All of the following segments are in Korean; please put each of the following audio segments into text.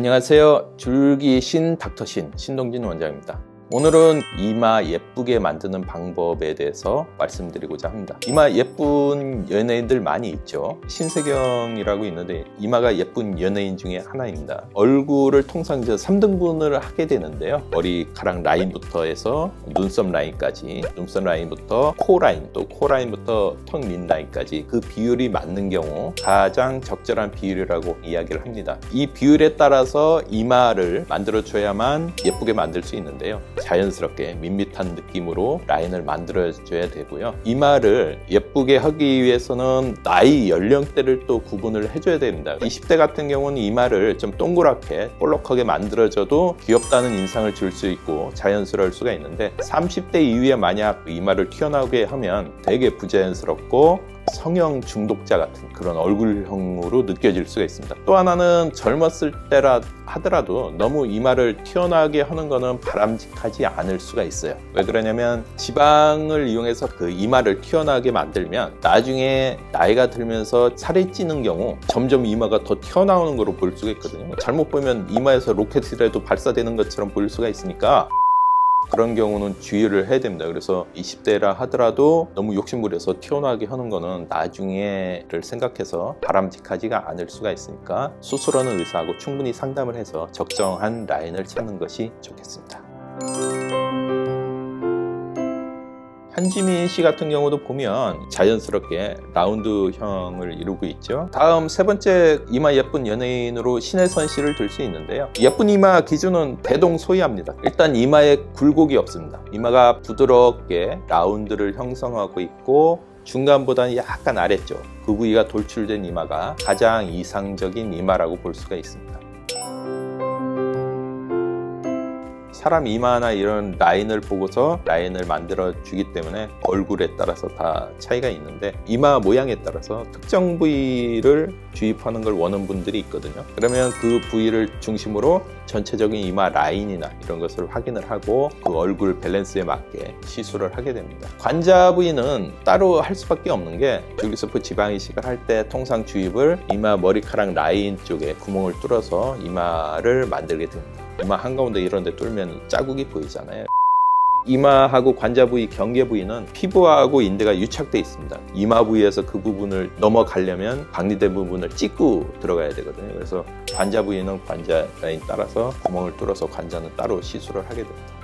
안녕하세요. 줄기신 닥터신 신동진 원장입니다. 오늘은 이마 예쁘게 만드는 방법에 대해서 말씀드리고자 합니다. 이마 예쁜 연예인들 많이 있죠. 신세경이라고 있는데 이마가 예쁜 연예인 중에 하나입니다. 얼굴을 통상 3등분을 하게 되는데요. 머리카락 라인부터 해서 눈썹 라인까지, 눈썹 라인부터 코 라인, 또 코 라인부터 턱 밑 라인까지 그 비율이 맞는 경우 가장 적절한 비율이라고 이야기를 합니다. 이 비율에 따라서 이마를 만들어줘야만 예쁘게 만들 수 있는데요. 자연스럽게 밋밋한 느낌으로 라인을 만들어줘야 되고요. 이마를 예쁘게 하기 위해서는 나이 연령대를 또 구분을 해줘야 됩니다. 20대 같은 경우는 이마를 좀 동그랗게 볼록하게 만들어줘도 귀엽다는 인상을 줄 수 있고 자연스러울 수가 있는데 30대 이후에 만약 이마를 튀어나오게 하면 되게 부자연스럽고 성형 중독자 같은 그런 얼굴형으로 느껴질 수가 있습니다. 또 하나는 젊었을 때라 하더라도 너무 이마를 튀어나오게 하는 거는 바람직하지 않을 수가 있어요. 왜 그러냐면 지방을 이용해서 그 이마를 튀어나오게 만들면 나중에 나이가 들면서 살이 찌는 경우 점점 이마가 더 튀어나오는 거로 볼 수가 있거든요. 잘못 보면 이마에서 로켓이라도 발사되는 것처럼 보일 수가 있으니까 그런 경우는 주의를 해야 됩니다. 그래서 20대라 하더라도 너무 욕심부려서 튀어나오게 하는 거는 나중에를 생각해서 바람직하지가 않을 수가 있으니까 수술하는 의사하고 충분히 상담을 해서 적정한 라인을 찾는 것이 좋겠습니다. 한지민 씨 같은 경우도 보면 자연스럽게 라운드형을 이루고 있죠. 다음 세 번째 이마 예쁜 연예인으로 신혜선 씨를 들 수 있는데요. 예쁜 이마 기준은 대동소이합니다. 일단 이마에 굴곡이 없습니다. 이마가 부드럽게 라운드를 형성하고 있고 중간보다는 약간 아래쪽 그 부위가 돌출된 이마가 가장 이상적인 이마라고 볼 수가 있습니다. 사람 이마나 이런 라인을 보고서 라인을 만들어 주기 때문에 얼굴에 따라서 다 차이가 있는데 이마 모양에 따라서 특정 부위를 주입하는 걸 원하는 분들이 있거든요. 그러면 그 부위를 중심으로 전체적인 이마 라인이나 이런 것을 확인을 하고 그 얼굴 밸런스에 맞게 시술을 하게 됩니다. 관자 부위는 따로 할 수밖에 없는 게 줄기세포 지방 이식을 할 때 통상 주입을 이마 머리카락 라인 쪽에 구멍을 뚫어서 이마를 만들게 됩니다. 이마 한가운데 이런 데 뚫으면 자국이 보이잖아요. 이마하고 관자 부위, 경계 부위는 피부하고 인대가 유착되어 있습니다. 이마 부위에서 그 부분을 넘어가려면 박리된 부분을 찍고 들어가야 되거든요. 그래서 관자 부위는 관자 라인 따라서 구멍을 뚫어서 관자는 따로 시술을 하게 됩니다.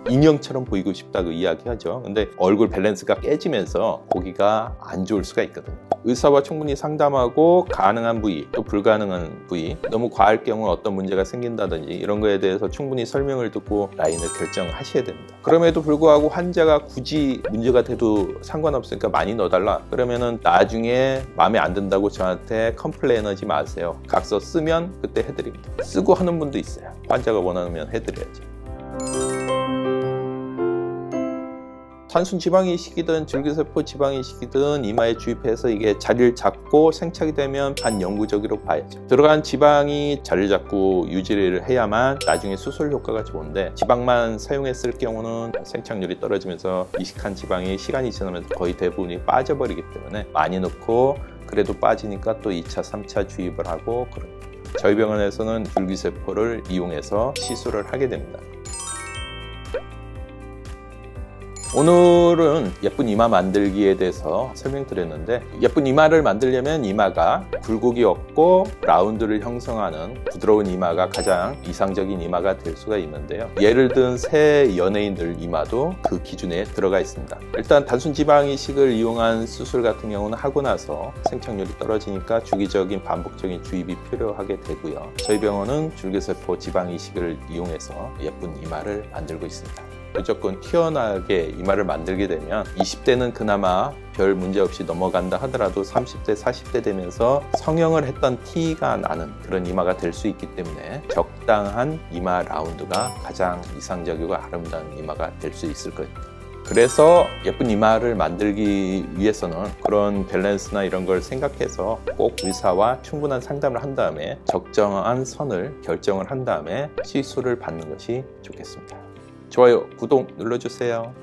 인형처럼 보이고 싶다고 이야기하죠. 근데 얼굴 밸런스가 깨지면서 보기가 안 좋을 수가 있거든요. 의사와 충분히 상담하고 가능한 부위 또 불가능한 부위 너무 과할 경우 어떤 문제가 생긴다든지 이런 거에 대해서 충분히 설명을 듣고 라인을 결정하셔야 됩니다. 그럼에도 불구하고 환자가 굳이 문제가 돼도 상관없으니까 많이 넣어달라 그러면은 나중에 마음에 안 든다고 저한테 컴플레인하지 마세요. 각서 쓰면 그때 해드립니다. 쓰고 하는 분도 있어요. 환자가 원하면 해드려야죠. 단순 지방이식이든 줄기세포 지방이식이든 이마에 주입해서 이게 자리를 잡고 생착이 되면 반영구적으로 봐야죠. 들어간 지방이 자리를 잡고 유지를 해야만 나중에 수술 효과가 좋은데 지방만 사용했을 경우는 생착률이 떨어지면서 이식한 지방이 시간이 지나면서 거의 대부분이 빠져버리기 때문에 많이 넣고 그래도 빠지니까 또 2차, 3차 주입을 하고 그럽니다. 저희 병원에서는 줄기세포를 이용해서 시술을 하게 됩니다. 오늘은 예쁜 이마 만들기에 대해서 설명드렸는데 예쁜 이마를 만들려면 이마가 굴곡이 없고 라운드를 형성하는 부드러운 이마가 가장 이상적인 이마가 될 수가 있는데요. 예를 든 새 연예인들 이마도 그 기준에 들어가 있습니다. 일단 단순 지방 이식을 이용한 수술 같은 경우는 하고 나서 생착률이 떨어지니까 주기적인 반복적인 주입이 필요하게 되고요. 저희 병원은 줄기세포 지방 이식을 이용해서 예쁜 이마를 만들고 있습니다. 무조건 튀어나게 이마를 만들게 되면 20대는 그나마 별 문제 없이 넘어간다 하더라도 30대, 40대 되면서 성형을 했던 티가 나는 그런 이마가 될 수 있기 때문에 적당한 이마 라운드가 가장 이상적이고 아름다운 이마가 될 수 있을 거예요. 그래서 예쁜 이마를 만들기 위해서는 그런 밸런스나 이런 걸 생각해서 꼭 의사와 충분한 상담을 한 다음에 적정한 선을 결정을 한 다음에 시술을 받는 것이 좋겠습니다. 좋아요, 구독 눌러주세요.